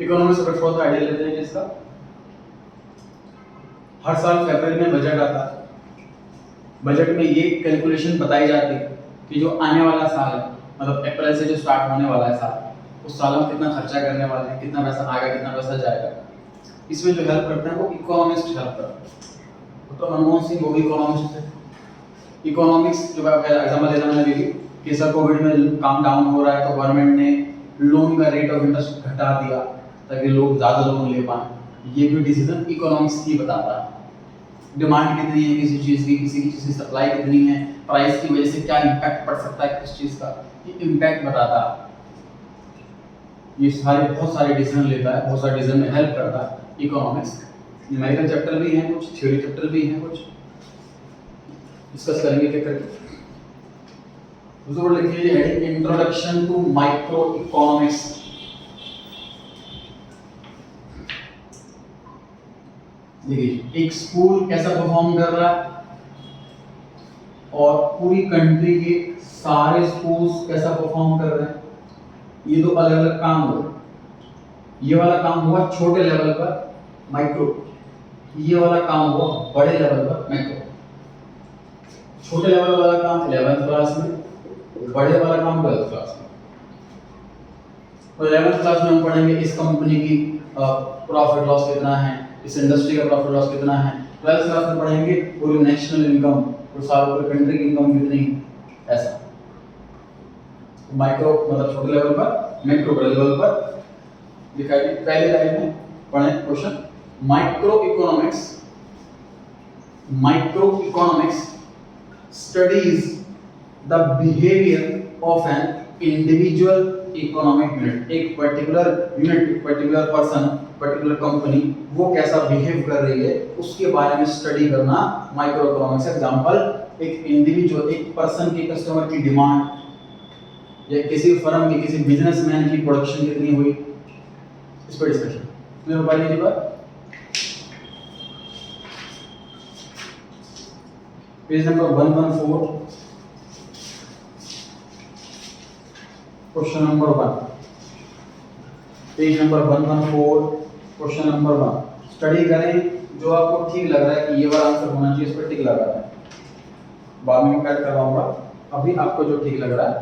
Economics of export का idea लेते हैं जिसका हर साल फरवरी में बजट आता है। बजट में ये कैलकुलेशन बताई जाती है कि जो आने वाला साल है, मतलब अप्रैल से जो स्टार्ट होने वाला है साल, उस साल में कितना खर्चा करने वाले हैं, कितना पैसा आएगा, कितना पैसा जाएगा। इसमें जो हेल्प करते हैं वो इकोनॉमिस्ट हेल्प करते हैं। तो मनमोहन सिंह वो भी इकोनॉमिस्ट थे। इकोनॉमिक्स जो एग्जाम्पल देना मैंने भी कि सर कोविड में काम डाउन हो रहा है तो गवर्नमेंट ने लोन का रेट ऑफ इंटरेस्ट घटा दिया ताकि लोग ज़्यादा लोन ले पाएं। ये भी डिसीजन इकोनॉमिक्स ही बताता है। डिमांड कितनी है किसी चीज़ की, किसी चीज़ की सप्लाई कितनी है, प्राइस की वजह से क्या इम्पैक्ट पड़ सकता है किस चीज़ का, ये इम्पैक्ट बताता है। ये सारे बहुत सारे डिसीजन लेता है, बहुत सारे डिसीजन में हेल्प करता है इकोनॉमिक्स। न्यूमेरिकल चैप्टर भी हैं कुछ, थ्योरी चैप्टर भी हैं कुछ, डिस्कस करेंगे क्या करके। दूसरा लिखिए heading introduction to micro economics. देखिए एक स्कूल कैसा परफॉर्म कर रहा है और पूरी कंट्री के सारे स्कूल्स कैसा परफॉर्म कर रहे हैं, ये दो अलग अलग काम हुए। ये वाला काम हुआ छोटे लेवल पर माइक्रो, ये वाला काम हुआ बड़े लेवल पर मैक्रो। छोटे लेवल वाला काम 11th क्लास में, बड़े वाला काम 12th क्लास में। और 11th क्लास में हम पढ़ेंगे इस कंपनी की प्रॉफिट लॉस कितना है, इस इंडस्ट्री का प्रॉफिट लॉस कितना है। 12th क्लास में पढ़ेंगे पूरी नेशनल इनकम, पूरे साल पूरी कंट्री की इनकम कितनी, ऐसा। माइक्रो मतलब छोटे लेवल पर, मैक्रो बड़े लेवल पर दिखाई दी। पहले लाइन में पढ़ें question, micro economics studies the behavior of an individual economic unit। एक particular unit, particular person, particular company वो कैसा बिहेव कर रही है उसके बारे में स्टडी करना माइक्रो इकोनॉमिक्स। एग्जांपल, एक इंडिविजुअल, एक पर्सन की, कस्टमर की डिमांड या किसी फर्म की, किसी बिजनेसमैन की प्रोडक्शन कितनी हुई, इस पर डिस्कशन। क्लियर हो पाएगी बात। Page number 114, question number 1। Page number 114, question number 1। Study करें, जो आपको ठीक लग रहा है कि ये वाला आंसर होना चाहिए, इस पर टिक लगा दें। बाद में मैं ऐड करवाऊंगा, अभी आपको जो ठीक लग रहा है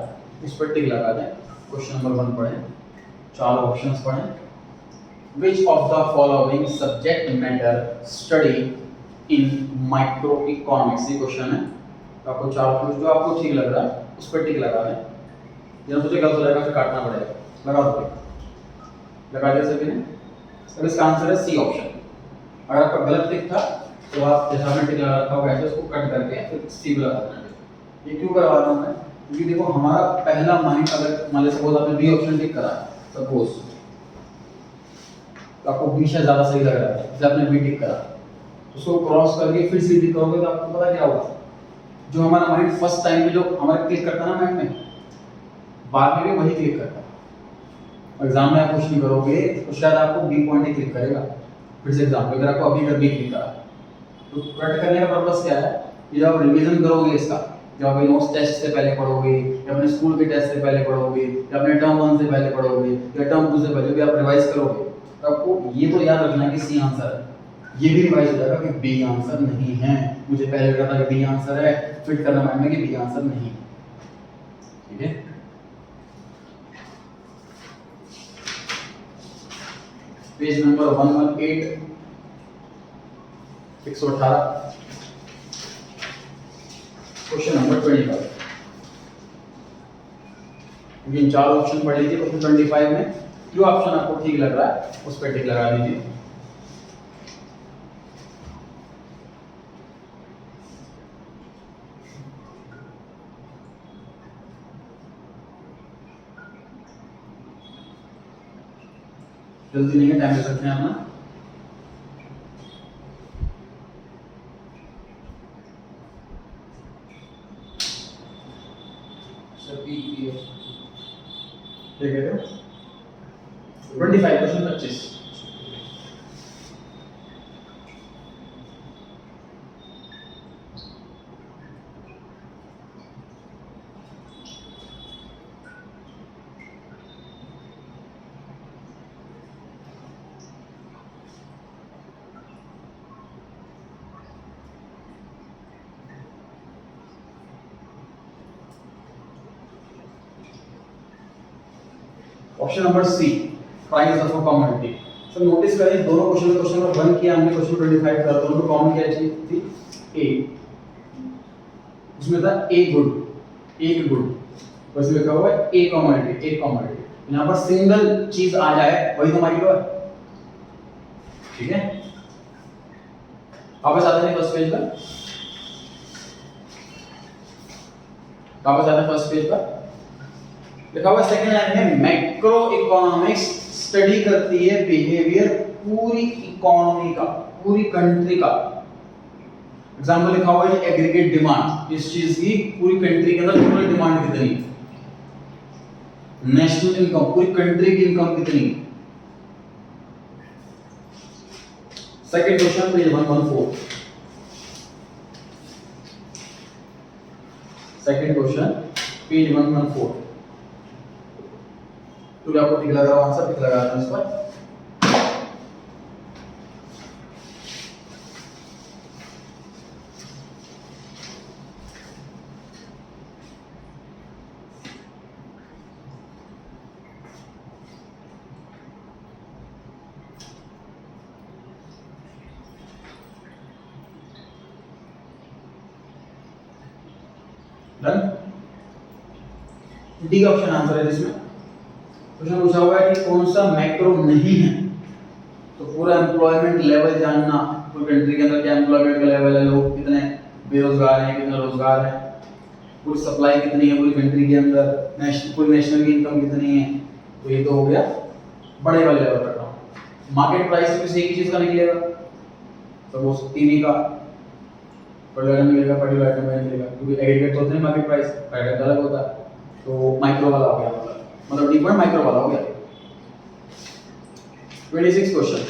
इस पर टिक लगा दें। क्वेश्चन नंबर 1 पढ़ें, 4 ऑप्शंस पढ़ें। Which of the following subject matter study in micro economics? ये क्वेश्चन है। आपको 4 ऑप्शन, जो आपको ठीक लग रहा है उस पर टिक लगा दें। जब मुझे गलत हो जाएगा फिर काटना पड़ेगा। लगा दो, लगा दिया सभी ने। अब इसका आंसर है सी ऑप्शन। अगर आपका गलत टिक था तो आप जैसा मैंने टिक लगा रखा होगा ऐसे उसको कट करके फिर सी भी लगा देना। ये क्यों करवा रहा हूँ मैं, क्योंकि देखो हमारा पहला माइंड, अगर मान लीजिए सपोज आपने बी ऑप्शन टिक करा, सपोज तो आपको बी शायद ज्यादा सही लग रहा है, जब आपने बी टिक करा उसको क्रॉस करके फिर सी टिक करोगे तो आपको पता क्या होगा, जो हमारा माइंड फर्स्ट टाइम में जो हमारा क्लिक करता है ना माइंड में, बाद में भी वही क्लिक करता है। एग्जाम में आप कुछ नहीं करोगे तो शायद आपको बी पॉइंट ही क्लिक करेगा। फिर से एग्जाम अगर आपको अभी बी क्लिक करा तो कट करने का पर्पस क्या है कि जब आप रिवीजन करोगे इसका, जब आप नोट्स टेस्ट से पहले पढ़ोगे या अपने स्कूल के टेस्ट से पहले पढ़ोगे या अपने टर्म 1 से पहले पढ़ोगे या टर्म 2 से पहले भी आप रिवाइज करोगे तो आपको ये तो याद रखना है कि सी आंसर है। ये भी रिवाइज हो जाएगा कि बी आंसर नहीं है। मुझे पहले लगा था कि बी आंसर है, फिट करना माइंड में कि बी आंसर नहीं। ठीक है, पेज नंबर 118, 118, क्वेश्चन नंबर 25। इन 4 ऑप्शन पढ़ लीजिए। क्वेश्चन 25 में जो ऑप्शन आपको ठीक लग रहा है उस पर टिक लगा दीजिए। जल्दी नहीं है, टाइम दे सकते हैं अपना। क्या कह रहे हो? 25 question 25। Option number C, price of a commodity. Sir notice करें दोनों क्वेश्चन में, क्वेश्चन नंबर 1 किया हमने, क्वेश्चन 25 था, दोनों में कॉमन क्या चीज थी? ए। उसमें था ए गुड, एक गुड, बस लिखा हुआ है ए कमोडिटी, एक कमोडिटी। यहां पर सिंगल चीज आ जाए वही तो माइक्रो है, ठीक है। वापस आते हैं फर्स्ट पेज पर, वापस आते हैं फर्स्ट पेज पर, लिखा हुआ सेकंड लाइन में मैक्रो इकोनॉमिक्स स्टडी करती है बिहेवियर पूरी इकोनॉमी का, पूरी कंट्री का। एग्जांपल लिखा हुआ है एग्रीगेट डिमांड, इस चीज की पूरी कंट्री के अंदर टोटल डिमांड कितनी, नेशनल इनकम, पूरी कंट्री की इनकम कितनी। Second question page 114, second question page 114। तो आपको ठीक लग रहा है आंसर, ठीक लगा रहा हूं इस पर। डन। डी ऑप्शन आंसर है जिसमें क्वेश्चन पूछा हुआ है कि कौन सा मैक्रो नहीं है। तो पूरा एम्प्लॉयमेंट लेवल जानना, पूरी कंट्री के अंदर क्या एम्प्लॉयमेंट का लेवल है, लोग कितने बेरोजगार हैं, कितने रोजगार हैं, पूरी सप्लाई कितनी है पूरी कंट्री के अंदर, पूरी नेशनल की इनकम कितनी है। तो ये तो हो गया बड़े वाले लेवल पर काम। मार्केट प्राइस भी एक ही चीज का निकलेगा, सपोज टीवी का पर्टिकुलर मिलेगा, पर्टिकुलर आइटम में मिलेगा, क्योंकि एग्रीगेट तो होता है मार्केट प्राइस, प्राइवेट अलग होता है। तो माइक्रो वाला हो गया, मतलब डी पॉइंट माइक्रो वाला हो गया। 26 क्वेश्चन,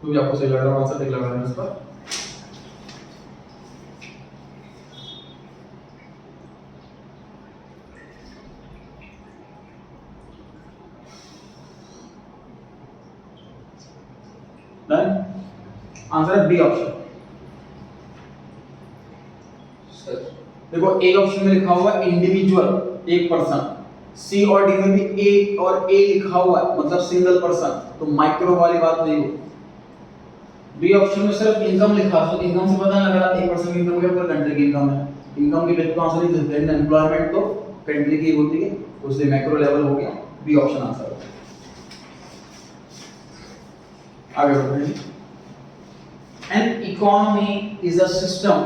तो भी आपको सही लग रहा है आंसर, ठीक लग रहा है इस पर। डन। आंसर है बी ऑप्शन। देखो ए ऑप्शन में लिखा हुआ इंडिविजुअल, एक पर्सन। सी और डी में भी ए और ए लिखा हुआ है, मतलब सिंगल पर्सन, तो माइक्रो वाली बात नहीं हो। बी ऑप्शन में सिर्फ इनकम लिखा, तो इनकम से पता लग रहा है एक पर्सन की इनकम क्या, पूरी कंट्री की इनकम है। इनकम की बेस पर आंसर नहीं देते हैं, एम्प्लॉयमेंट तो कंट्री की होती है, तो इसलिए मैक्रो लेवल हो गया, बी ऑप्शन आंसर है। आगे बढ़ते हैं। An economy is a system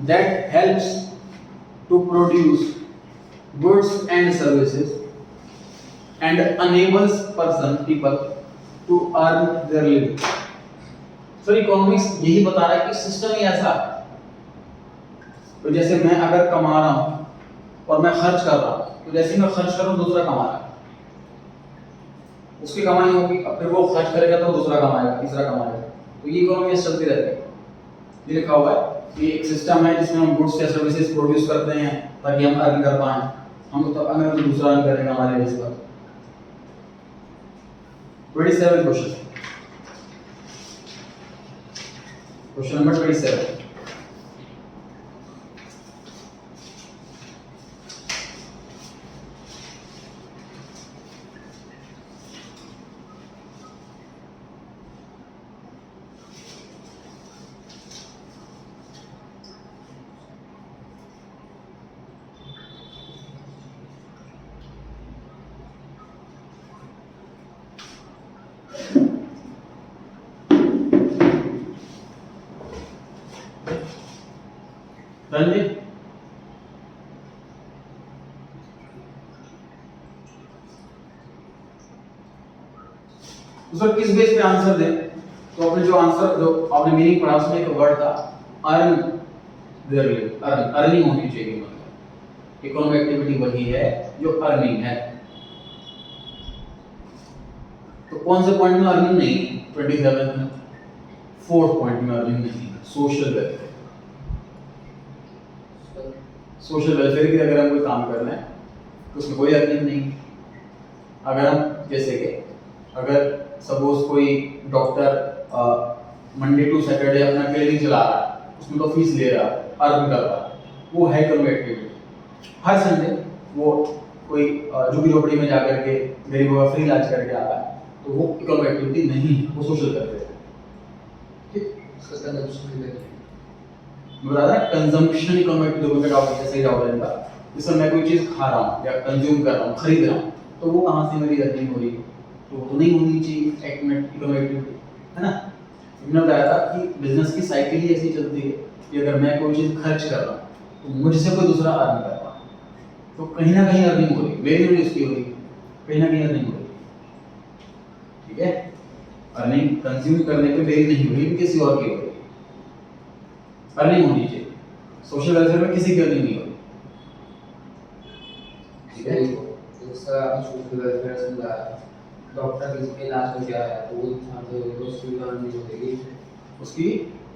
that helps to produce goods and services and enables people to earn their living. Sir economics यही बता रहा है कि सिस्टम ही ऐसा, तो जैसे मैं अगर कमा रहा हूं और मैं खर्च कर रहा हूं, तो जैसे मैं खर्च कर रहा हूं दूसरा कमा रहा है, उसकी कमाई होगी, अब फिर वो खर्च करेगा तो दूसरा कमाएगा, तीसरा कमाएगा, तो ये इकोनॉमी चलती रहती है। ये लिखा हुआ है कि एक सिस्टम है जिसमें हम गुड्स या सर्विसेज प्रोड्यूस करते हैं ताकि हम अर्न कर पाएं, हम तो अगर तो दूसरा अर्न करेगा हमारे बेस पर। 27 क्वेश्चन, क्वेश्चन नंबर 27। रणजीत तो सर किस बेस पे आंसर दें? तो आपने जो आंसर, जो आपने मीनिंग पढ़ा उसमें एक वर्ड था अर्न देयर लिविंग, अर्निंग होनी चाहिए, मतलब इकोनॉमिक एक्टिविटी वही है जो अर्निंग है। तो कौन से पॉइंट में अर्निंग नहीं? 27 में 4th पॉइंट में अर्निंग नहीं, सोशल वेलफेयर। सोशल वेलफेयर की अगर हम कोई काम कर रहे हैं तो उसमें कोई अर्निंग नहीं। अगर हम जैसे कि अगर सपोज कोई डॉक्टर मंडे टू सैटरडे अपना क्लिनिक चला रहा है, उसमें तो फीस ले रहा है, अर्न कर रहा है, वो है इकोनॉमिक एक्टिविटी। हर संडे वो कोई झुग्गी झोपड़ी में जाकर के गरीबों का फ्री इलाज करके आता है, तो वो इकोनॉमिक एक्टिविटी नहीं है, वो सोशल करते हैं। ठीक, बता रहा कंजम्पशन इकोनॉमिक एक्टिविटी का टॉपिक सही जवाब देगा। जैसे मैं कोई चीज खा रहा हूँ या कंज्यूम कर रहा हूँ, खरीद रहा हूँ, तो वो कहाँ से मेरी अर्निंग हो रही है, तो वो तो नहीं होनी चाहिए इकोनॉमिक एक्टिविटी, है ना। मैंने बताया था कि बिजनेस की साइकिल ही ऐसी चलती है कि अगर मैं कोई चीज खर्च कर रहा हूँ तो मुझसे कोई दूसरा अर्न कर रहा है, तो कहीं ना कहीं अर्निंग हो रही है, मेरी नहीं उसकी हो रही है, कहीं ना कहीं अर्निंग हो रही है। ठीक है, अर्निंग कंज्यूम करने पे मेरी नहीं हो रही, किसी और की हो रही है। अर्निंग होनी चाहिए, सोशल वेलफेयर में किसी की अर्निंग नहीं हो रही। ठीक है, सोशल वेलफेयर समझा, डॉक्टर किसी इलाज हो गया है तो वो इंसान तो उसकी अर्निंग हो जाएगी, उसकी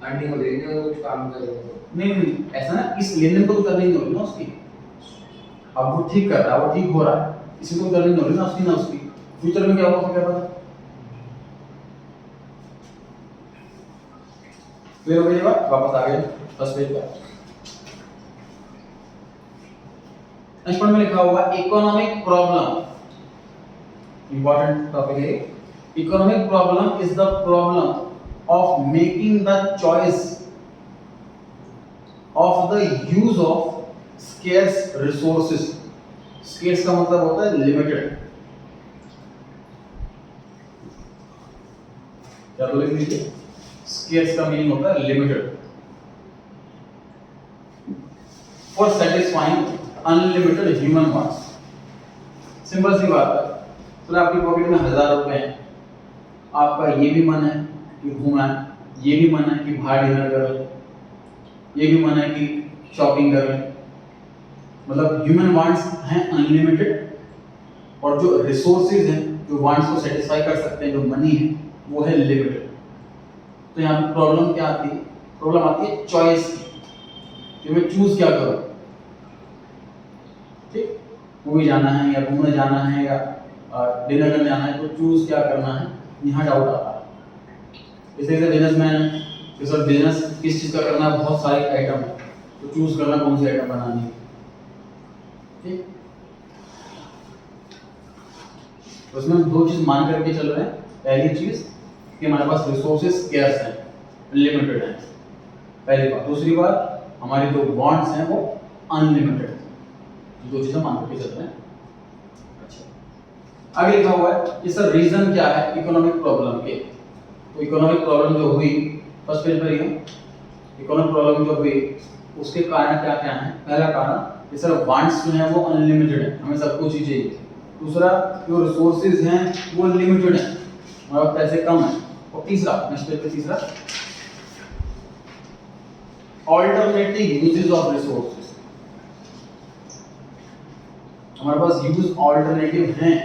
अर्निंग हो जाएगी ना, कुछ काम करेगा तो। नहीं ऐसा ना, इस लेन देन को तो करनी नहीं हो रही ना उसकी। अब वो ठीक कर रहा है, वो ठीक हो रहा है, इसी को करनी नहीं हो रही ना उसकी, ना उसकी फ्यूचर में क्या होगा क्या पता। क्लियर हो गई बात, वापस आ गए फर्स्ट पेज पर। नेक्स्ट पॉइंट में लिखा हुआ इकोनॉमिक प्रॉब्लम, इंपॉर्टेंट टॉपिक है। Economic problem is the problem of making the choice of the use of scarce resources. Scarce का मतलब होता है लिमिटेड। क्या तो लिख लीजिए, स्केर्स का मीनिंग होता है limited. For satisfying unlimited human wants. Simple सी बात है, तो आपकी पॉकेट में 1000 रुपए हैं, आपका ये भी मन है कि घूमना है, ये भी मन है कि बाहर डिनर करें, ये भी मन है कि शॉपिंग करें, मतलब ह्यूमन वांट्स हैं अनलिमिटेड, और जो रिसोर्सेज हैं जो वांट्स को सेटिस्फाई कर सकते हैं, जो मनी है, वो है लिमिटेड। तो यहाँ पे प्रॉब्लम क्या आती है, प्रॉब्लम आती है चॉइस की, कि मैं चूज क्या करूं। ठीक, मूवी जाना है या घूमने जाना है या डिनर करने जाना है, तो चूज क्या करना है, यहाँ डाउट आता है। जैसे बिजनेसमैन है, तो सर बिजनेस किस चीज का करना है, बहुत सारे आइटम है, तो चूज करना कौन सी आइटम बनानी है। ठीक, तो उसमें हम दो चीज मान करके चल रहे हैं। पहली चीज कि हमारे पास रिसोर्सेज स्केर्स हैं, लिमिटेड हैं, पहली बात। दूसरी बात, हमारी जो वांट्स हैं वो अनलिमिटेड हैं। दो चीजें मान करके चल रहे हैं। अच्छा, आगे लिखा हुआ है कि सर रीजन क्या है इकोनॉमिक प्रॉब्लम के। तो इकोनॉमिक प्रॉब्लम जो हुई, फर्स्ट पेज पर ही है, इकोनॉमिक प्रॉब्लम जो हुई उसके कारण क्या क्या है। पहला कारण कि सर वांट्स जो है वो अनलिमिटेड है, हमें सब कुछ ही चाहिए। दूसरा, जो रिसोर्सेज हैं वो लिमिटेड है, हमारे पास पैसे कम है। और तीसरा, नेक्स्ट पेज पे तीसरा, ऑल्टरनेटिव यूजेस ऑफ रिसोर्सेज। हमारे पास यूज ऑल्टरनेटिव हैं,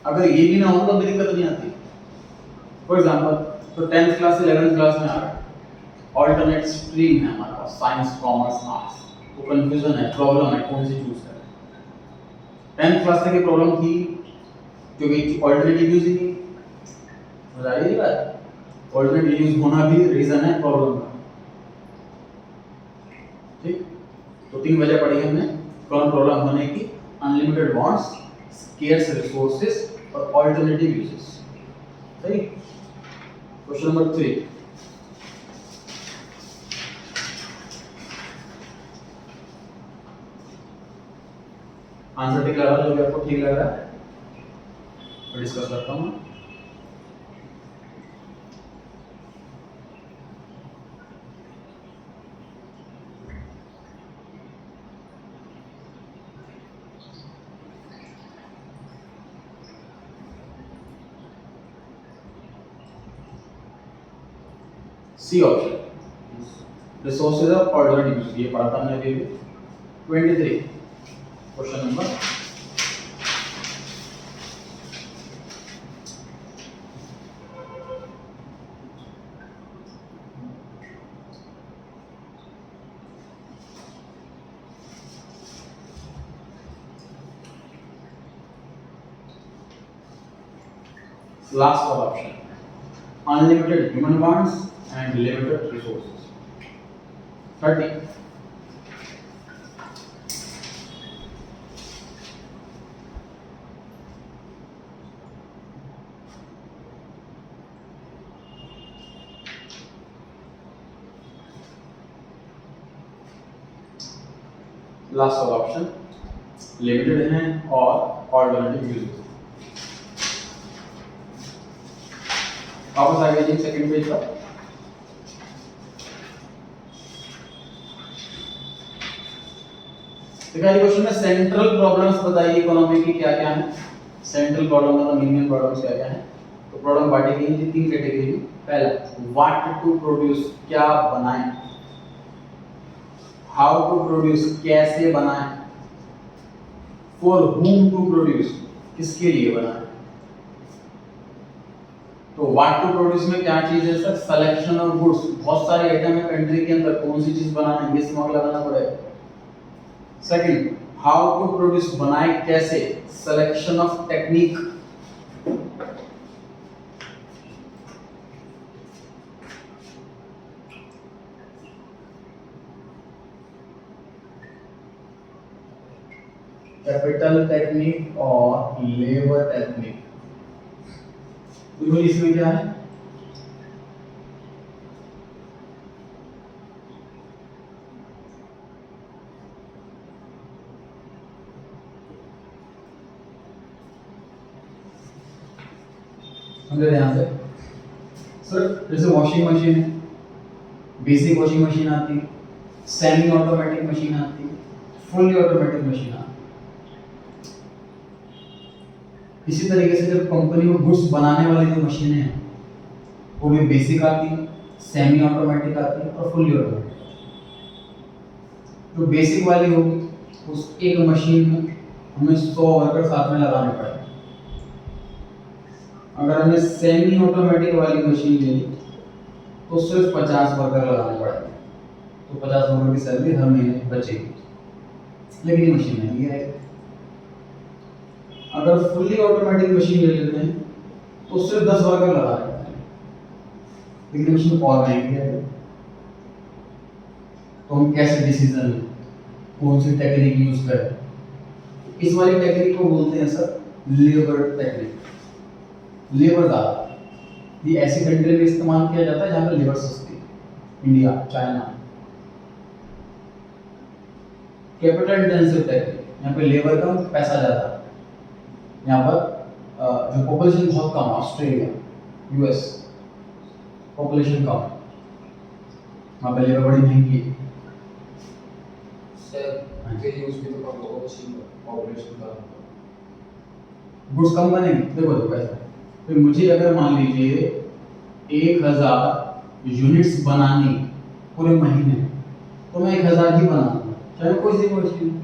अगर ये भी ना हो तो दिक्कत नहीं आती। फॉर एग्जांपल, तो 10th क्लास से 11th क्लास में आ रहा है, ऑल्टरनेट स्ट्रीम है हमारे पास, साइंस, कॉमर्स, आर्ट्स, तो कंफ्यूजन है, प्रॉब्लम है कौन सी चूज करें। 10th क्लास तक की प्रॉब्लम थी क्योंकि ऑल्टरनेटिव यूज ही नहीं, समझ आ रही है बात। ऑल्टरनेटिव यूज होना भी रीजन है प्रॉब्लम का। ठीक, तो तीन वजह पढ़ी हमने कौन प्रॉब्लम होने की, अनलिमिटेड वांट्स, स्केर्स रिसोर्सेज और ऑल्टरनेटिव यूजेस। सही। क्वेश्चन नंबर 3, आंसर ठीक लग रहा है, जो भी आपको ठीक लग रहा है मैं डिस्कस करता हूँ। C option, resources of alternative use, ये पढ़ा था हमने अभी। 23 क्वेश्चन नंबर, लास्ट वाला option, unlimited human wants and limited resources. 30. Last वाला ऑप्शन लिमिटेड है और ऑल्टरनेटिव यूज। वापस आ गया जी सेकंड पेज पर। देखा क्वेश्चन में सेंट्रल प्रॉब्लम्स बताइए इकोनॉमी की क्या क्या है। सेंट्रल प्रॉब्लम मतलब मेन प्रॉब्लम्स क्या क्या है। तो प्रॉब्लम बांटी गई थी तीन कैटेगरी में। पहला व्हाट टू प्रोड्यूस, क्या बनाएं। हाउ टू प्रोड्यूस, कैसे बनाएं। फॉर whom टू प्रोड्यूस, किसके लिए बनाएं। तो व्हाट टू प्रोड्यूस में क्या चीज है सर, सिलेक्शन ऑफ गुड्स। बहुत सारे आइटम है कंट्री के अंदर, कौन सी चीज बनाना है ये दिमाग लगाना पड़ेगा। सेकंड हाउ टू प्रोड्यूस, बनाए कैसे, selection of technique. Capital technique और लेबर टेक्निक। तो इसमें क्या है, समझे ध्यान से सर। जैसे वॉशिंग मशीन है, बेसिक वॉशिंग मशीन आती है, सेमी ऑटोमेटिक मशीन आती है, फुल्ली ऑटोमेटिक मशीन आती है। इसी तरीके से जब कंपनी में गुड्स बनाने वाली जो मशीनें हैं वो भी बेसिक आती है, सेमी ऑटोमेटिक आती है और फुल्ली ऑटोमेटिक। जो बेसिक वाली होगी उस एक मशीन में हमें 100 वर्कर साथ में लगाने पड़ेंगे। अगर हमने सेमी ऑटोमेटिक वाली मशीन ली तो सिर्फ 50 वर्कर लगाने पड़ेंगे, तो 50 वर्कर की सैलरी हर महीने बचेगी, लेकिन ये मशीन महंगी है। अगर फुल्ली ऑटोमेटिक मशीन ले लेते हैं तो सिर्फ 10 वर्कर लगाने पड़ेंगे, लेकिन मशीन और महंगी है। तो हम कैसे डिसीजन लें, कौन सी टेक्निक यूज करें। इस वाली टेक्निक को बोलते हैं सर लेबर टेक्निक। लेबर ज़्यादा, ये ऐसी कंट्री में इस्तेमाल किया जाता है जहाँ पर लेबर सस्ती, India, China. Capital intensive technique, यहाँ पे लेबर कम पैसा ज़्यादा। यहाँ पर जो पॉपुलेशन बहुत कम, ऑस्ट्रेलिया, यूएस, पॉपुलेशन कम, वहाँ पे लेबर बड़ी महंगी है। गुड्स कम बनेंगे, देखो पैसा। फिर मुझे अगर मान लीजिए 1000 यूनिट्स बनानी पूरे महीने, तो मैं 1000 ही बनाऊंगा, चाहे कोई सी मशीन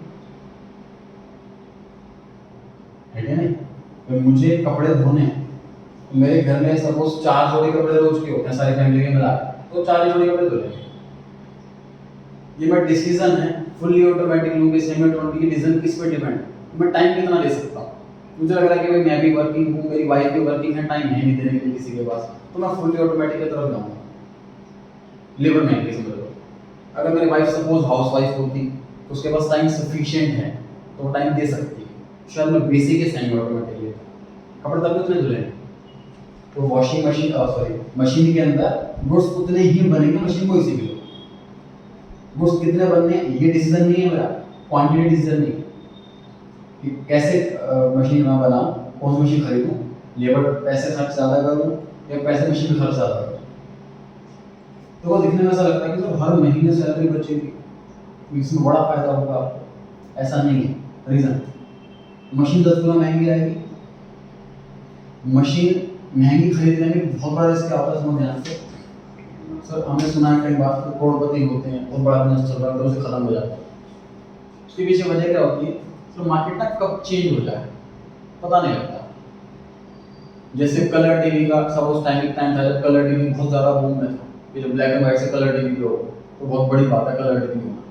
है नहीं। तो मुझे कपड़े धोने, मेरे घर में सपोज 4 जोड़ी कपड़े रोज के होते हैं सारी फैमिली के मिला, तो 4 जोड़ी कपड़े धो लेंगे। ये मैं डिसीजन है फुल्ली ऑटोमेटिक लूँ कि सेमी ऑटोमेटिक, डिसीजन किस पे डिपेंड, मैं टाइम कितना ले सकता हूँ। मुझे लग रहा है कि भाई मैं भी वर्किंग हूँ, मेरी वाइफ भी वर्किंग है, टाइम है नहीं देने के लिए किसी के पास, तो मैं फुल्ली ऑटोमेटिक की तरफ जाऊँगा। लेबर महंगी समझ लो। अगर मेरी वाइफ सपोज हाउस वाइफ होती तो उसके पास टाइम सफिशिएंट है तो वो टाइम दे सकती है, शायद मैं बेसिक है सेमी ऑटोमेटिक लेता, कपड़े तब उतने धुले। तो वॉशिंग मशीन मशीन के अंदर गुड्स उतने ही बनेंगे, मशीन को इसी भी लो। गुड्स कितने बनने ये डिसीजन नहीं है मेरा, क्वांटिटी डिसीजन नहीं कि कैसे मशीन मैं बनाऊं, कौन सी मशीन खरीदूं, लेबर पैसे खर्च ज़्यादा करूं या पैसे मशीन में खर्च ज़्यादा करूं। तो वो दिखने में ऐसा लगता है कि तो हर महीने सैलरी बचेगी, इसमें बड़ा फायदा होगा आपको, ऐसा नहीं है। रीज़न मशीन 10 गुना महंगी आएगी, मशीन महंगी खरीद लेंगे, बहुत बड़ा रिस्क क्या होता है समझ ध्यान से। सर हमने सुना है कई बार करोड़पति होते हैं, बहुत बड़ा बिजनेस चल रहा है, तो उसे खत्म हो जाता है। उसके पीछे वजह क्या होती है, तो मार्केट ना कब चेंज हो जाए पता नहीं लगता। जैसे कलर टीवी का सपोज टाइम था जब कलर टीवी बहुत ज़्यादा बूम में था, कि जब ब्लैक एंड व्हाइट से कलर टीवी हो तो बहुत बड़ी बात है कलर टीवी होना।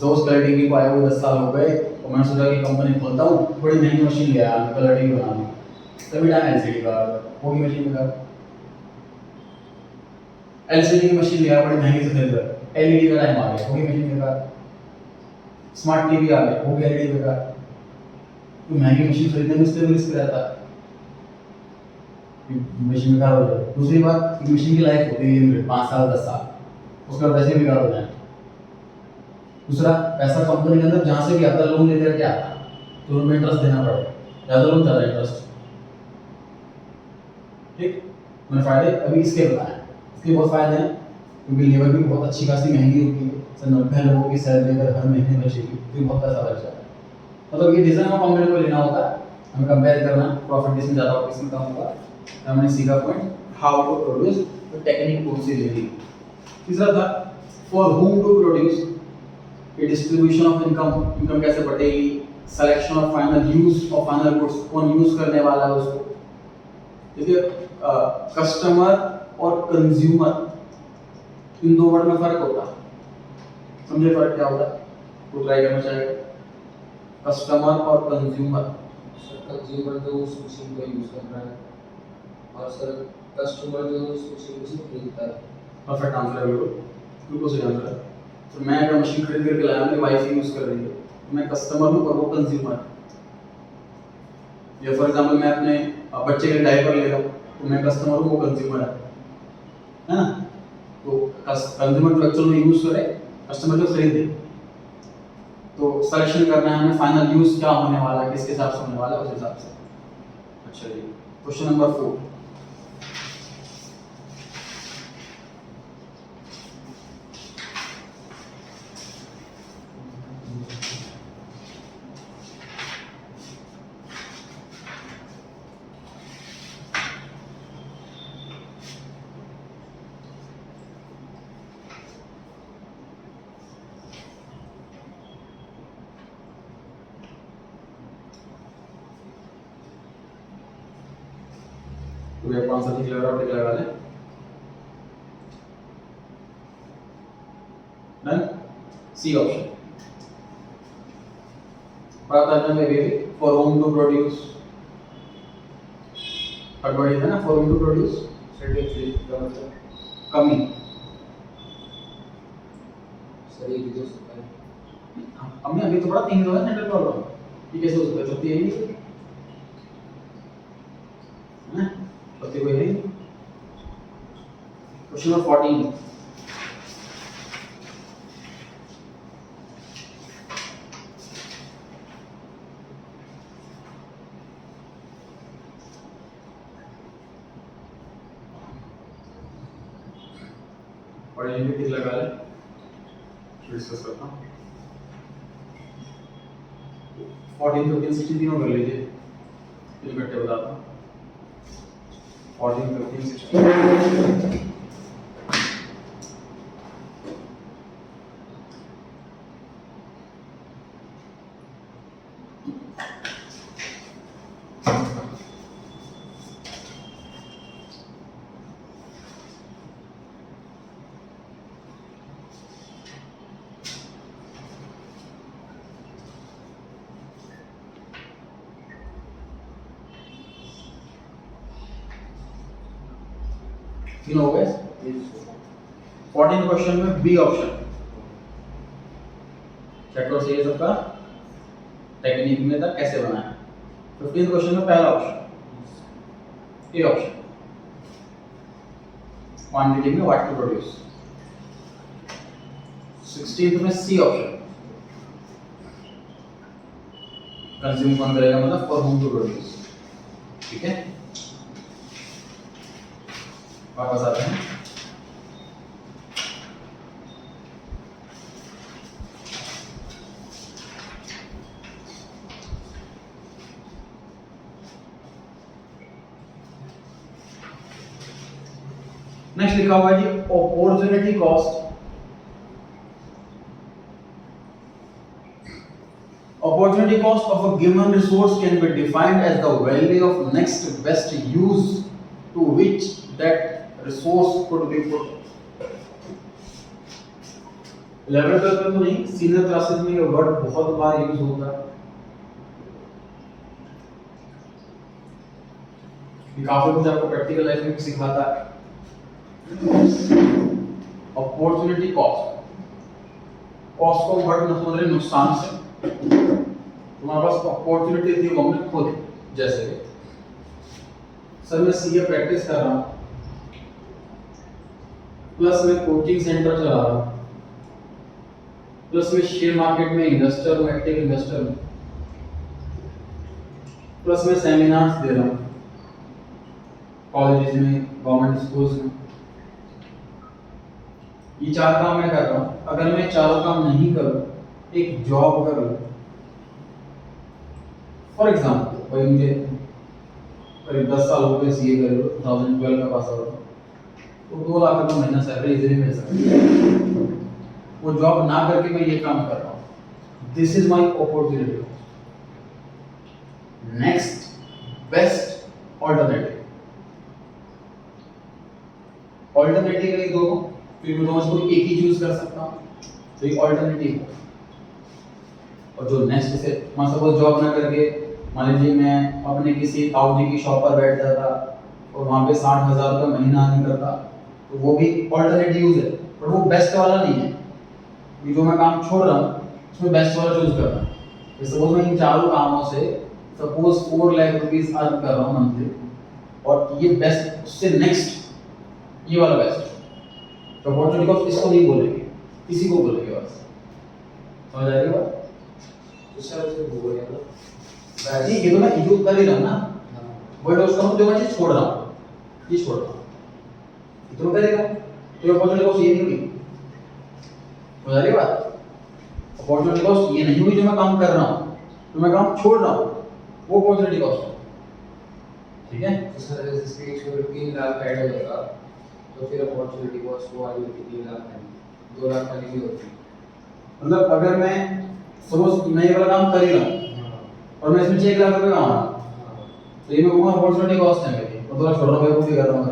सपोज कलर टीवी को आए हुए 10 साल हो गए और मैंने सोचा कि कंपनी खोलता हूँ, बड़ी महंगी मशीन ले आया कलर टीवी बनाने, तभी टाइम एलसीडी का होगी मशीन का। एलसीडी की मशीन लिया, बड़ी महंगी से खरीद रहा, एलईडी का टाइम आ गया, हो गई मशीन बेकार। स्मार्ट टीवी आ गया, हो गया एलईडी बेकार। तो महंगी मशीन खरीदने में इसलिए रिस्क रहता है कि मशीन बेकार हो जाए। दूसरी बात, मशीन की लाइफ होती है लिमिटेड 5 साल 10 साल, उसके बाद वैसे बेकार हो जाए। दूसरा, पैसा कंपनी के अंदर जहाँ से भी आता है लोन लेकर के आता है, तो उनमें इंटरेस्ट देना पड़ेगा, ज़्यादा लोन ज़्यादा इंटरेस्ट। ठीक, मैंने फायदे अभी इसके बताए। इसके बहुत फायदे हैं क्योंकि लेबर भी बहुत अच्छी खासी महंगी होती है। सर 90 लोगों की सैलरी अगर हर महीने बचेगी तो बहुत पैसा बच जाता है। मतलब ये डिसीजन ऑफ कंपनी को लेना होता है, हमें कंपेयर करना, प्रॉफिट किसमें ज़्यादा होगा किसमें कम होगा। हमने सीखा पॉइंट हाउ टू प्रोड्यूस, तो टेक्निक कौन सी लेनी। तीसरा था फॉर हुम टू प्रोड्यूस, ये डिस्ट्रीब्यूशन ऑफ इनकम, इनकम कैसे बढ़ेगी, selection of final use of final goods, कौन यूज करने वाला है उसको। देखिए कस्टमर और कंज्यूमर, इन दो वर्ड में फर्क होता है, समझे फर्क क्या होता है? तो ट्राई करना चाहेगा। कस्टमर और कंज्यूमर, कंज्यूमर जो उस मशीन को यूज कर रहा है, और सर कस्टमर जो उस मशीन से खरीदता है। परफेक्ट आंसर है, बिल्कुल सही आंसर है। तो मैं अगर मशीन खरीद करके लाया, मेरी वाइफ यूज कर रही है, तो मैं कस्टमर हूँ और वो कंज्यूमर। या फॉर एग्जांपल मैं अपने बच्चे के डायपर ले रहा हूँ, तो मैं कस्टमर हूँ, वो कंज्यूमर है ना। तो कंज्यूमर जो एक्चुअल में यूज करे, कस्टमर जो खरीदे। तो सिलेक्शन करना है हमें, फाइनल यूज क्या होने वाला है, किसके हिसाब से होने वाला है, उस हिसाब से। अच्छा जी, क्वेश्चन नंबर 4। तो ये कौन सा ठीक लग रहा है, टिक लगा लें। डन। सी ऑप्शन, प्रातः में baby for whom to produce, हड़बड़ी है ना, for whom to produce certificate का मतलब कमी। सर ये रिड्यूस होता है। हमने अभी तो पढ़ा 3 दो है सेंट्रल प्रॉब्लम, ये कैसे हो सकता है? चौथी है ये ना, चौथी कोई है। Question number 14। और ये भी ठीक लगा ले, डिस्कस करता हूँ। 14, 15, 16 तीनों कर लीजिए, फिर इकट्ठे बताता हूँ। 14, 15, 16। तीनों हो गए। 14 क्वेश्चन में बी ऑप्शन चेक करो सही है सबका, टेक्निक में था कैसे बनाया। 15 क्वेश्चन में पहला ऑप्शन ए ऑप्शन, क्वांटिटी में व्हाट टू प्रोड्यूस। 16 में सी ऑप्शन, कंज्यूम कौन करेगा, मतलब फॉर होम टू प्रोड्यूस। ठीक है, वापस आते हैं। नेक्स्ट लिखा हुआ है जी opportunity cost. Opportunity cost of a given resource can be defined as the value of next best use to which that resource could be put. 11th में तो नहीं, सीनियर क्लासेस में ये वर्ड बहुत बार यूज होता है। ये काफी कुछ आपको प्रैक्टिकल लाइफ में सिखाता है। अपॉर्चुनिटी कॉस्ट, कॉस्ट को वर्ड में समझ रहे नुकसान से, तुम्हारे पास अपॉर्चुनिटी थी वो हमने खो दी। जैसे सर मैं सीए प्रैक्टिस कर रहा हूँ, प्लस मैं कोचिंग सेंटर चला रहा हूँ, प्लस मैं शेयर मार्केट में इन्वेस्टर हूँ, एक्टिव इन्वेस्टर हूँ, प्लस मैं सेमिनार्स दे रहा हूँ कॉलेजेस में, गवर्नमेंट स्कूल्स में। ये 4 काम मैं कर रहा हूँ। अगर मैं 4 काम नहीं करूँ, एक जॉब करूँ, फॉर एग्जाम्पल भाई मुझे करीब 10 साल हो गए सीए करे, 2012 का पास आउट, तो 2 लाख रुपये महीना सैलरी इजीली मिल सकती है। वो जॉब ना करके मैं ये काम कर रहा हूँ। This is my opportunity. Next best alternative, alternative के लिए दो, फिर मैं दोनों से कोई एक ही चूज कर सकता हूँ, तो ये ऑल्टरनेटिव। और जो नेक्स्ट से मान सपोज जॉब ना करके मान लीजिए मैं अपने किसी ताऊजी की शॉप पर बैठ जाता और वहाँ पे 60,000 रुपये महीना अर्न करता, तो वो भी ऑल्टरनेट यूज है, पर वो बेस्ट वाला नहीं है। ये जो मैं काम छोड़ रहा हूँ उसमें बेस्ट वाला चूज करना है। सपोज मैं इन 4 कामों से सपोज 4 लाख रुपीस अर्न कर रहा हूँ मंथली, और ये बेस्ट, उससे नेक्स्ट ये वाला बेस्ट। तो अपॉर्चुनिटी कॉस्ट इसको नहीं बोलेंगे, इसी को बोलेंगे बस। समझ आ रही है बात? जी ये तो मैं यूज कर ही रहा हूँ ना, वर्ड यूज करूँ जो मैं चीज छोड़ रहा हूँ, ये छोड़ रहा हूँ, ये तो करेगा, तो अपॉर्चुनिटी कॉस्ट ये नहीं हुई। समझ आ रही है बात? अपॉर्चुनिटी कॉस्ट ये नहीं हुई जो मैं काम कर रहा हूँ, जो मैं काम छोड़ रहा हूँ, वो अपॉर्चुनिटी कॉस्ट है। ठीक है? तो सर जैसे इसमें 3 लाख ऐड हो जाएगा, तो फिर अपॉर्चुनिटी कॉस्ट वो वाली होती 3 लाख नहीं, 2 लाख वाली भी होती। मतलब अगर मैं सपोज मैं ये वाला काम कर ही रहा हूँ और मैं इसमें 1 लाख रुपए कमा रहा हूँ, तो ये मैं कहूँगा अपॉर्चुनिटी कॉस्ट है मेरी, और 2 लाख छोड़ रहा हूँ, भी कर रहा हूँ।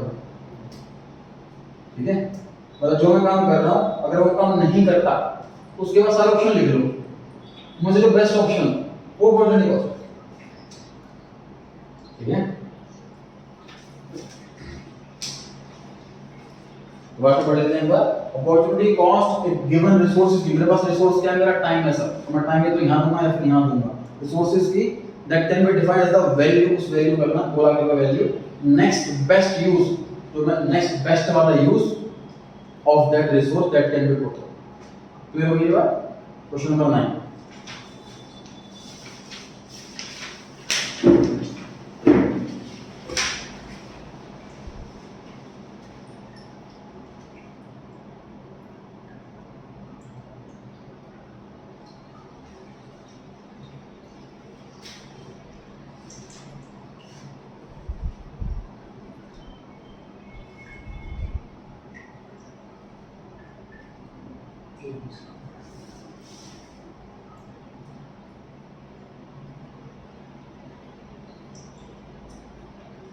ठीक है? मतलब जो मैं काम कर रहा हूँ अगर वो काम नहीं करता तो उसके बाद सारे ऑप्शन लिख लो, मुझे जो बेस्ट ऑप्शन वो अपॉर्चुनिटी कॉस्ट। ठीक है? बात पढ़ लेते हैं एक बार। Opportunity cost if given resources की, मेरे पास रिसोर्स क्या है, मेरा टाइम है सर, तो मैं टाइम है तो यहाँ दूंगा या फिर यहाँ दूंगा। रिसोर्सेज की that can be defined as the value, उस वैल्यू करना 2 लाख रुपए वैल्यू। नेक्स्ट बेस्ट यूज, तो मैं नेक्स्ट बेस्ट वाला use of that resource that can B put. Clear हो गई बात? Question number 9।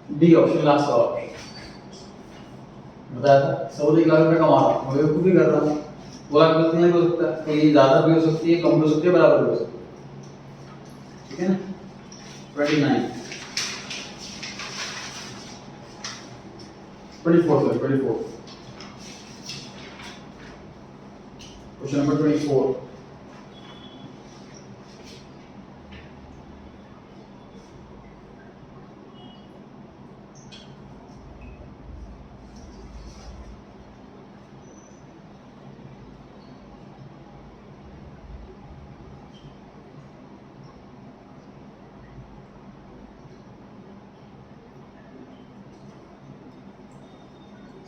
D option last वाला बताया था। 1 लाख रुपए कमा रहा हूँ, मैं खुद ही कर रहा हूँ, 2 लाख रुपए नहीं हो सकता, कहीं ज्यादा भी हो सकती है, कम भी हो सकती है, बराबर भी हो सकती है। ठीक है ना? 29 24 24 question number 24।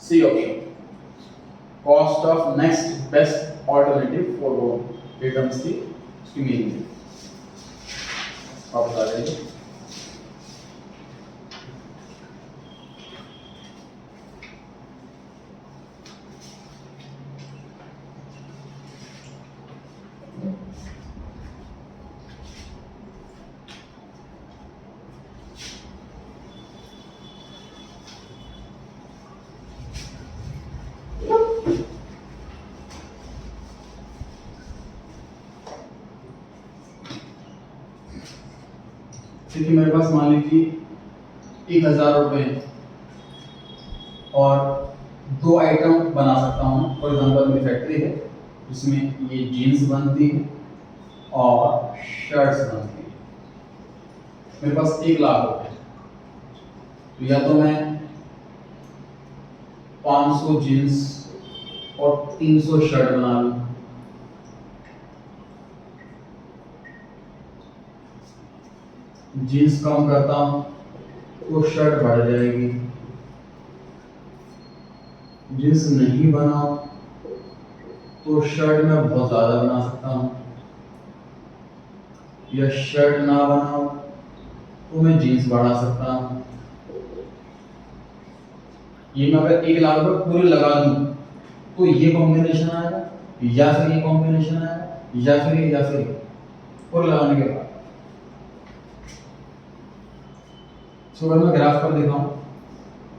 C option, cost of next best alternative for loan returns की उसकी मीनिंग आप बता देंगे। देखिए मेरे पास मान लीजिए 1,000 रुपए हैं और दो आइटम बना सकता हूँ। फॉर एग्जांपल मेरी फैक्ट्री है जिसमें ये जीन्स बनती है और शर्ट्स बनती है। मेरे पास 1 लाख रुपए, तो या तो मैं 500 जीन्स और 300 शर्ट बना लूँ। जीन्स कम करता हूँ तो शर्ट बढ़ जाएगी। जीन्स नहीं बनाओ तो शर्ट मैं बहुत ज़्यादा बना सकता हूँ, या शर्ट ना बनाओ तो मैं जीन्स बढ़ा सकता हूँ। ये मैं अगर 1 लाख रुपए पूरे लगा दूँ तो ये कॉम्बिनेशन आएगा, या फिर ये कॉम्बिनेशन आएगा, या फिर ये पूरे लगाने के बाद। तो अगर मैं ग्राफ पर दिखाऊं,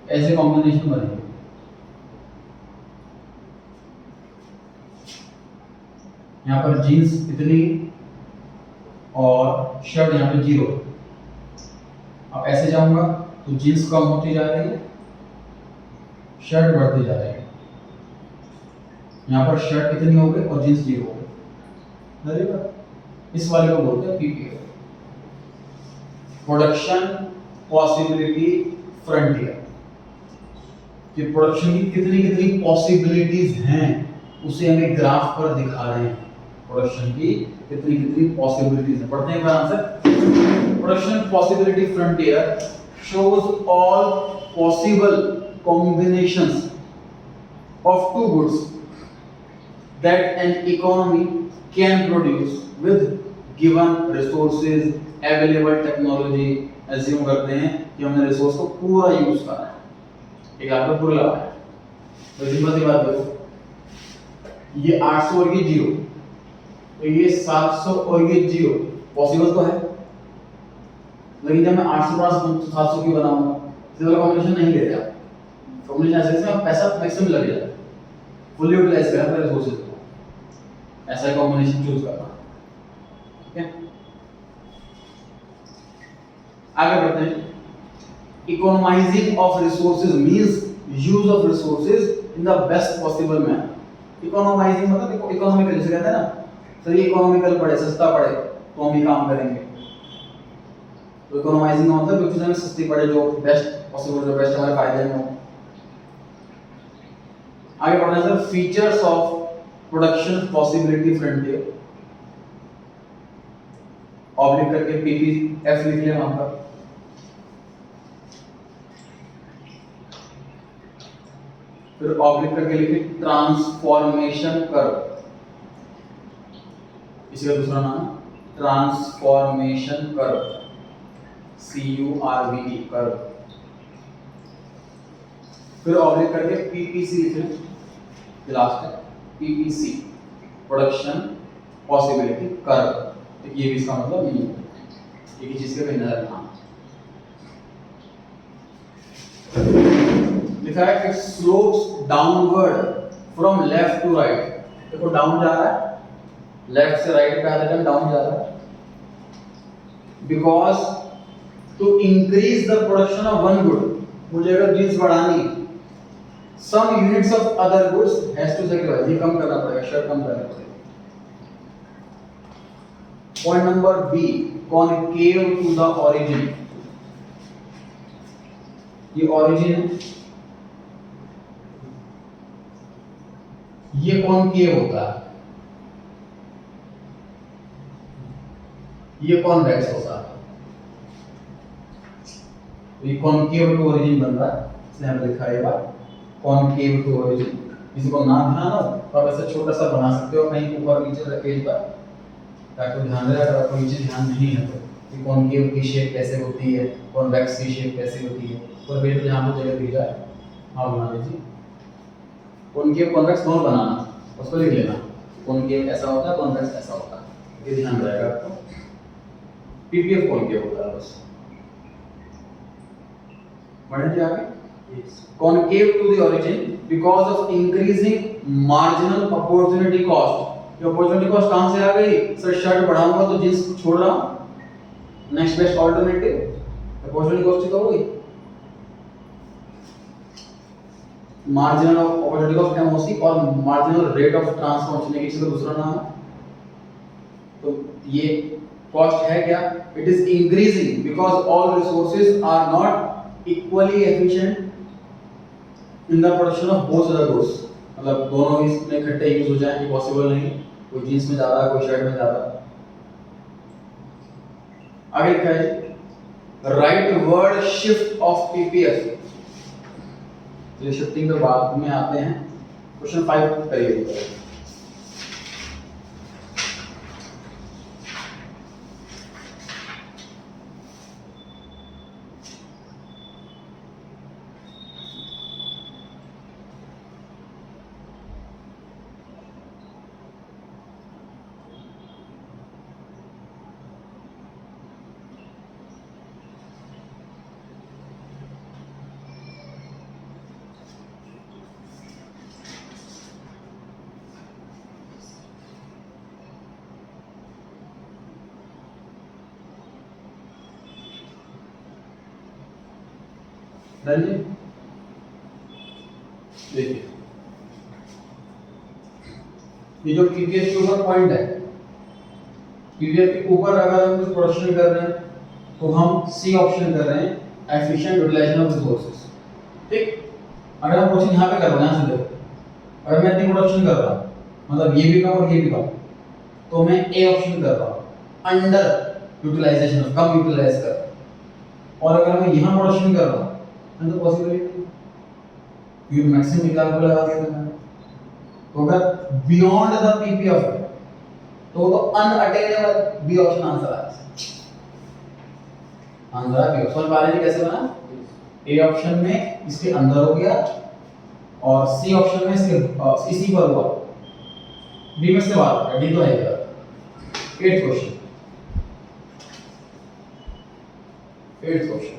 ऐसे कॉम्बिनेशन बनेंगे। यहाँ पर जीन्स इतनी और शर्ट यहाँ पे 0। अब ऐसे जाऊंगा तो जीन्स कम होती जा रही है, शर्ट बढ़ती जा रही है। यहाँ पर शर्ट कितनी हो गई और जीन्स 0 हो गई। इस वाले को बोलते हैं पीपीएफ, प्रोडक्शन पॉसिबिलिटी फ्रंटियर। कि प्रोडक्शन की कितनी कितनी पॉसिबिलिटीज हैं उसे हमें ग्राफ पर दिखा रहे हैं। प्रोडक्शन की कितनी कितनी पॉसिबिलिटीज हैं। पढ़ते हैं answer. Production possibility frontier shows all possible combinations of two goods that an economy can produce with given resources, available technology। assume करते हैं कि हमने रिसोर्स को पूरा यूज करना है, 1 लाख का पूरा लगाना है। तो सिंपल सी बात देखो, ये 800 और ये 0, तो ये 700 और ये 0 पॉसिबल तो है, लेकिन जब मैं 800 प्लस 700 की बनाऊंगा तो वाला कॉम्बिनेशन नहीं ले रहा। कॉम्बिनेशन ऐसे में पैसा मैक्सिमम लग जाता है, फुल यूटिलाइज करना अपने रिसोर्सेज को। ऐसा कॉम्बिनेशन चूज करना। ठीक है, आगे बढ़ते हैं। Economising of resources means use of resources in the best possible manner. Economising मतलब इकोनॉमिकल, जैसे कहते हैं ना, सर ये इकोनॉमिकल पड़े, सस्ता पड़े तो हम ये काम करेंगे। तो इकोनोमाइजिंग का मतलब जो चीज हमें सस्ती पड़े, जो बेस्ट पॉसिबल, जो बेस्ट हमारे फायदे में हो। आगे बढ़ना है sir, features of production possibility frontier. Oblique करके पीपीएफ लिख लें वहां पर। फिर ऑब्लिक करके लिखे ट्रांसफॉर्मेशन कर्व। इसका दूसरा नाम ट्रांसफॉर्मेशन कर्व, CURVE कर्व। फिर ऑब्लिक करके PPC लिखे, लास्ट है PPC प्रोडक्शन पॉसिबिलिटी कर्व। तो ये भी इसका मतलब नहीं है, एक ही चीज के भिन्न नाम लिखा है। It slopes downward from left to right. देखो डाउन जा रहा है, लेफ्ट से राइट पे आता है, डाउन जा रहा है। Because to increase the production of one good, मुझे अगर जीन्स बढ़ानी, some units of other goods has to sacrifice, ये कम करना पड़ेगा, शर्ट कम करना पड़ेगा। Point number B, concave to the origin. ये ओरिजिन है, ये कॉनकेव होता है, ये कॉन्वेक्स होता है। तो ये कॉनकेव टू ओरिजिन बन रहा है, इसलिए हमने लिखा है बात कॉनकेव टू ओरिजिन। किसी को ना ध्यान हो तो आप ऐसा छोटा सा बना सकते हो कहीं ऊपर नीचे पेज पर, ताकि ध्यान रहे। अगर आपको नीचे ध्यान नहीं है तो कि कॉनकेव की शेप कैसे होती है, कॉन्वेक्स की शेप कैसे होती है, और पेज पे जहाँ पे जगह दी जाए हाँ बना लीजिए। कॉनकेव कॉन्वेक्स दोनों बनाना, उसको लिख लेना। कॉनकेव ऐसा होता है, कॉन्वेक्स ऐसा होता है, ये ध्यान रहेगा आपको। पीपीएफ कॉनकेव होता है बस। बढ़े आगे। Concave to the origin because of increasing marginal opportunity cost। ये opportunity cost कहाँ से आ गई? सर शर्ट बढ़ाऊंगा तो जींस छोड़ रहा हूँ, next best alternative, opportunity cost ही तो हो गई। मार्जिनल अपॉर्चुनिटी ऑफ एमओसी और marginal rate of transfer function की चीज का दूसरा नाम है। तो ये कॉस्ट है क्या, it is increasing because all resources are not equally efficient in the production of both the goods, मतलब दोनों ही इसमें इकट्ठे यूज हो जाए ये पॉसिबल नहीं, कोई जींस में ज्यादा कोई शर्ट में ज्यादा। आगे लिखा है right word shift of PPF. तो शिफ्टिंग के बाद में आते हैं क्वेश्चन 5 करिए। देखिए ये जो पीपीएफ के ऊपर पॉइंट है, पीपीएफ के ऊपर अगर हम कुछ प्रोडक्शन कर रहे हैं तो हम सी ऑप्शन कर रहे हैं एफिशिएंट यूटिलाइजेशन ऑफ रिसोर्सेज। ठीक, अगर हम प्रोडक्शन यहाँ पे कर रहे हैं, यहाँ से देखो, अगर मैं इतनी प्रोडक्शन कर रहा हूँ मतलब ये भी कम और ये भी कम, तो मैं ए ऑप्शन कर रहा हूँ अंडर यूटिलाइजेशन, कम यूटिलाइज कर रहा हूँ। और अगर मैं यहाँ प्रोडक्शन कर रहा हूँ तो पॉसिबल नहीं, ये मैक्सिमम निकाल के लगा दिया मैंने। तो अगर बियॉन्ड द पीपीएफ तो अनअटेनेबल बी ऑप्शन आंसर है। आंसर है बी ऑप्शन। बारे में कैसे बना, ए ऑप्शन में इसके अंदर हो गया और सी ऑप्शन में इसके इसी पर हुआ, डी में से बाहर, डी तो है इधर। 8th question, 8th question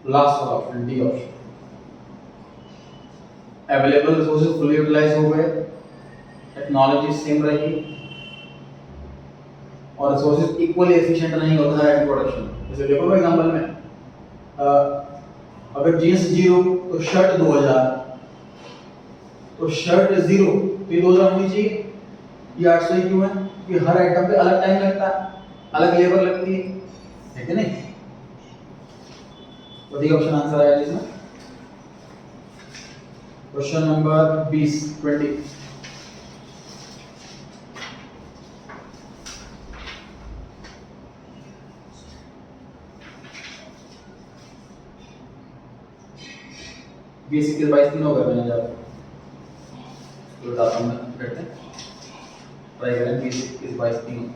last वाला option D option. Available resources fully utilise हो गए, टेक्नोलॉजी सेम रही और रिसोर्सेज इक्वली एफिशिएंट नहीं होता है एट प्रोडक्शन। जैसे देखो ना एग्जांपल में अगर जींस 0 तो शर्ट 2000, तो शर्ट 0 तो ये 2000 होनी चाहिए। ये 800 ही क्यों है कि हर आइटम पे अलग टाइम लगता है, अलग लेबर लगती है कि नहीं। तो डी ऑप्शन आंसर आया इसमें। क्वेश्चन नंबर 20 20 के 22 तीनों कर मैंने जब तो बताता हूँ मैं, करते हैं ट्राई करें 20 के 22 तीनों।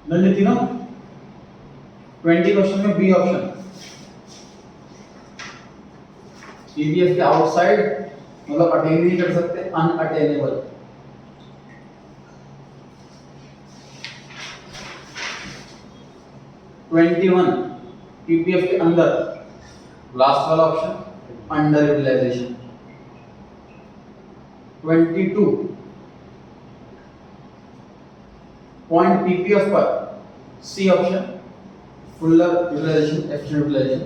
नंबर तीनों 20 क्वेश्चन में बी ऑप्शन, पीडीएफ के आउटसाइड मतलब अटेन नहीं कर सकते, अनअटेनेबल। पीपीएफ के अंदर लास्ट वाला option under utilisation. 22 point PPF पर C option fuller utilisation, efficient utilisation.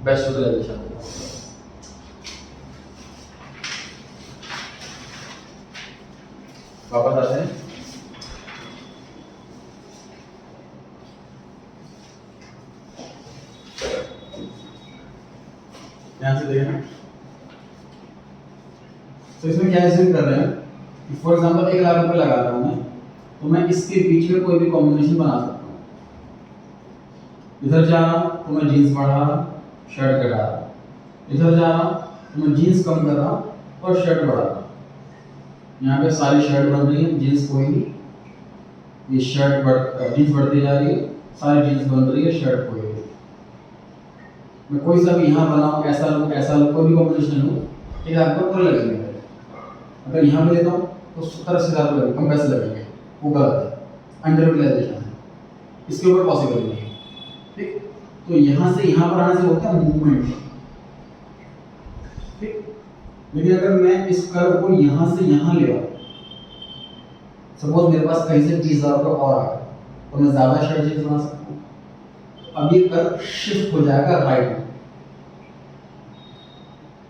Best utilisation. वापस आते हैं। ध्यान से देखना। तो इसमें क्या एज्यूम कर रहे हैं, फॉर एग्जांपल 1 लाख रुपए लगा रहा हूं मैं, तो मैं इसके बीच में कोई भी कॉम्बिनेशन बना सकता हूँ। इधर जा रहा हूँ तो मैं जीन्स बढ़ा रहा हूँ, शर्ट घटा रहा हूँ, इधर जा रहा हूँ तो मैं जीन्स कम कर रहा हूँ और शर्ट बढ़ा रहा हूँ। यहाँ पे सारी शर्ट बन रही है, जीन्स कोई नहीं, ये जीन्स बढ़ती जा रही है, सारी जीन्स बन रही है, शर्ट कोई नहीं। मैं कोई सा भी यहाँ बनाऊँ, ऐसा लूँ, कोई भी कॉम्बिनेशन लूँ, 1 लाख रुपये पूरे लगेंगे। अगर यहाँ पे लेता हूँ तो 70-80 हज़ार लगेंगे, कम पैसे लगेंगे, वो गलत है, अंडर यूटिलाइजेशन है, इसके ऊपर पॉसिबल नहीं है। ठीक, तो यहाँ से यहाँ पर आने से होता है मूवमेंट। ठीक, लेकिन अगर मैं इस कर्व को यहाँ से यहाँ ले आऊँ, सपोज मेरे पास कहीं से 30,000 रुपये और आ गया, तो मैं ज्यादा शर्ट जीन्स बना सकता हूँ। अब ये कर्व शिफ्ट हो जाएगा राइट में।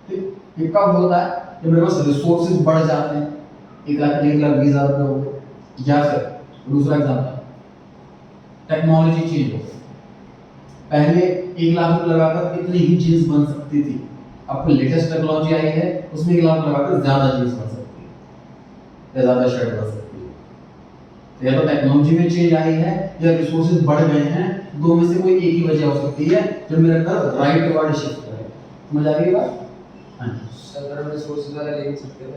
ठीक, ये कब होता है जब मेरे पास रिसोर्सेज बढ़ जाते हैं, 1,20,000 रुपये हो गए। या फिर दूसरा एग्जाम्पल, टेक्नोलॉजी चेंज हो, पहले 1 लाख रुपये लगाकर इतनी ही जीन्स बन सकती थी, अब कोई लेटेस्ट टेक्नोलॉजी आई है, उसमें 1 लाख लगाकर ज्यादा जीन्स बन सकती है या ज्यादा शर्ट बन सकती है। या तो टेक्नोलॉजी में चेंज आई है या रिसोर्सेज बढ़ गए हैं, दो में से कोई एक ही वजह हो सकती है जब मेरा कर्व राइट वर्ड शिफ्ट करे। समझ आ रही है बात? हाँ जी सर रिसोर्सेज वाला ले सकते हैं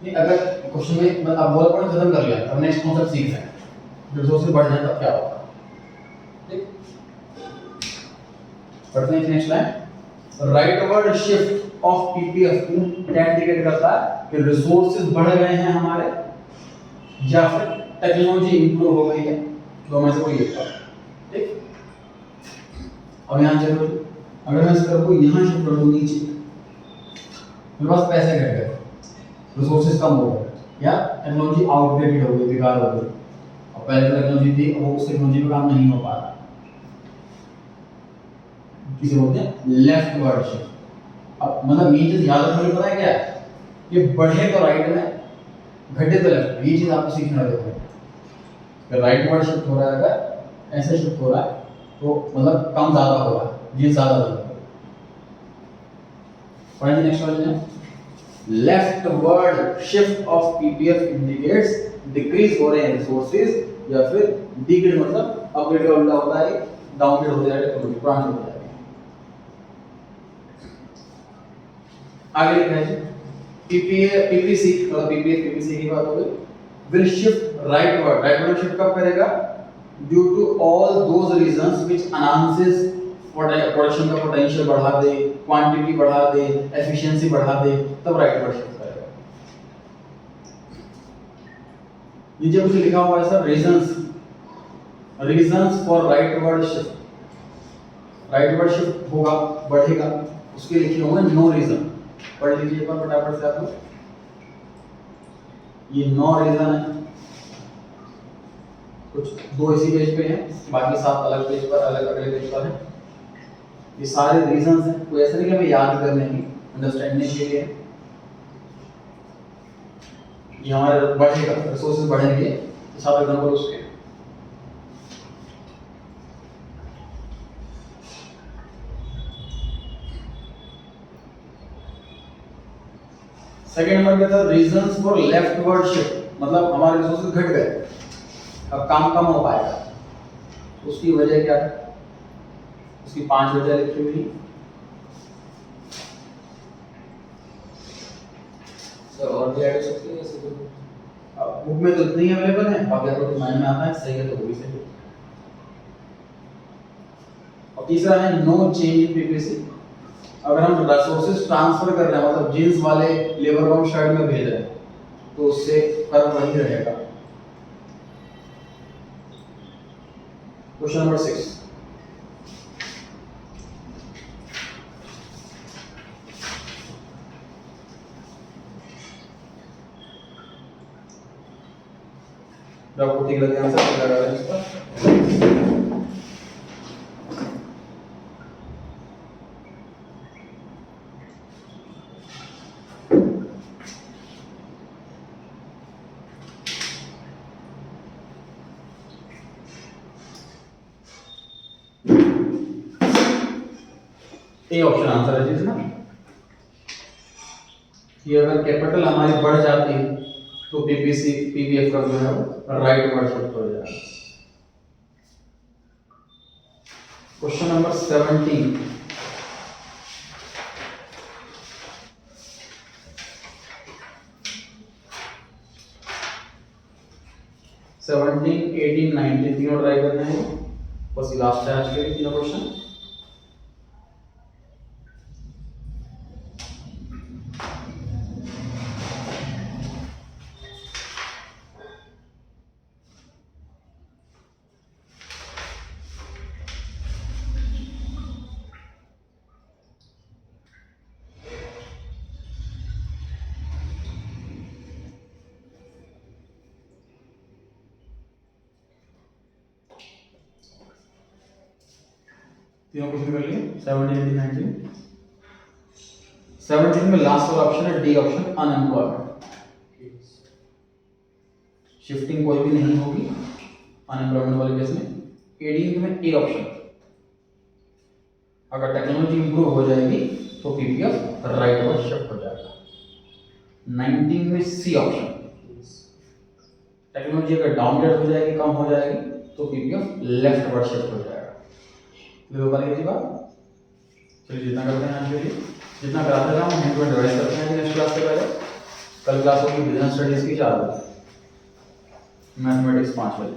नहीं, अगर क्वेश्चन में अब वर्ड पॉइंट खत्म कर लिया, अब नेक्स्ट कॉन्सेप्ट सीख रहे हैं, जब रिसोर्सेज बढ़ जाए तब क्या होगा। ठीक, पढ़ते हैं next line. Rightward shift of PPF क्या इंडिकेट करता है कि रिसोर्सेज बढ़ गए हैं हमारे या फिर टेक्नोलॉजी इंप्रूव हो गई है, दो में से कोई एक। ठीक, अब यहां चलो, अगर मैं इस कर्व को यहां शिफ्ट कर दूं नीचे, मेरे पास पैसे घट गए, रिसोर्सेज कम हो गए या टेक्नोलॉजी आउटडेटेड हो गई, बेकार हो गई, और पहले जो टेक्नोलॉजी थी वो उस टेक्नोलॉजी पे काम नहीं हो पा रहा, किसे बोलते हैं लेफ्ट वर्ड शिफ्ट। अब मतलब ये चीज याद रखना पता है क्या है, ये बढ़े तो राइट में, घटे तो लेफ्ट में, ये चीज आपको सीखना होगा। अगर राइट वर्ड शिफ्ट हो रहा है, अगर ऐसे शिफ्ट हो रहा है तो मतलब कम ज्यादा हो रहा है, ये ज्यादा हो रहा है। पढ़ेंगे नेक्स्ट वाले में, left word shift of PPF indicates decrease हो रहे हैं रिसोर्सेज या फिर डिग्रेड, मतलब अपग्रेड का उल्टा होता है, डाउनग्रेड हो जाएगा, टेक्नोलॉजी पुरानी हो जाएगी। आगे लिखा है पीपीसी मतलब पीपीसी की बात हो गई। Will shift rightward, rightward shift कब करेगा? Due to all those reasons which enhances production का पोटेंशियल बढ़ा दे, क्वांटिटी बढ़ा दे, एफिशिएंसी बढ़ा दे, तब राइटवर्ड शिफ्ट करेगा। नीचे कुछ लिखा हुआ है sir, reasons for rightward shift. Rightward shift होगा, बढ़ेगा, उसके लिखे हुए नो रीजन। पढ़ लीजिए एक बार फटाफट से आप लोग, ये 9 रीजन है, कुछ 2 इसी पेज पे हैं, बाकी 7 अलग पेज पर, अलग अगले पेज पर हैं। ये सारे रीजंस हैं, कोई ऐसा नहीं कि हमें याद करने की, अंडरस्टैंडिंग के लिए। ये हमारे बढ़ेगा, रिसोर्सेज बढ़ेंगे, 7 एग्जांपल उसके। सेकंड नंबर पे था रीजंस फॉर लेफ्टवर्ड शिफ्ट, मतलब हमारे रिसोर्सेज घट गए, अब काम कम हो पाएगा, उसकी वजह क्या है? उसकी 5 वजह लिखी हुई। सर और भी ऐड हो सकती है ऐसे तो? अब बुक में तो इतनी अवेलेबल है, बाकी अगर माइंड में आता है सही है तो वो भी सही है। और तीसरा है नो चेंज इन पीपीसी। अगर हम रिसोर्सेज ट्रांसफर कर रहे हैं, मतलब जींस वाले लेबर को हम शर्ट में भेज रहे हैं, तो उससे कर्व वही रहेगा। क्वेश्चन नंबर 6, आपको ठीक लगे आंसर लगा रहे हैं इसका। ए ऑप्शन आंसर है ना। कि अगर कैपिटल हमारी बढ़ जाती है तो पीपीसी पीपीएफ का जो है वो राइट वर्ड शिफ्ट हो जाएगा। Question number 17। सेवनटीन 18 19 तीनों ट्राई करना है, बस लास्ट है आज के लिए तीनों क्वेश्चन। तीनों क्वेश्चन कर लिए 17 18 19। 17 में लास्ट वाला ऑप्शन है डी ऑप्शन अनएम्प्लॉयमेंट। शिफ्टिंग कोई भी नहीं होगी अनएम्प्लॉयमेंट वाले केस में। 18 में ए ऑप्शन, अगर टेक्नोलॉजी इंप्रूव हो जाएगी तो पीपीएफ राइट वर्ड शिफ्ट हो जाएगा। 19 में सी ऑप्शन, टेक्नोलॉजी अगर डाउनग्रेड हो जाएगी कम हो जाएगी तो पीपीएफ लेफ्ट वर्ड शिफ्ट हो जाएगा। क्लियर हो पाएगी बात? चलिए जितना करते हैं आज के लिए, जितना कराते हैं हम हैंड टू हैंड रिवाइज करते हैं नेक्स्ट क्लास से पहले। कल क्लास होगी बिजनेस स्टडीज की 4 बजे, मैथमेटिक्स 5 बजे।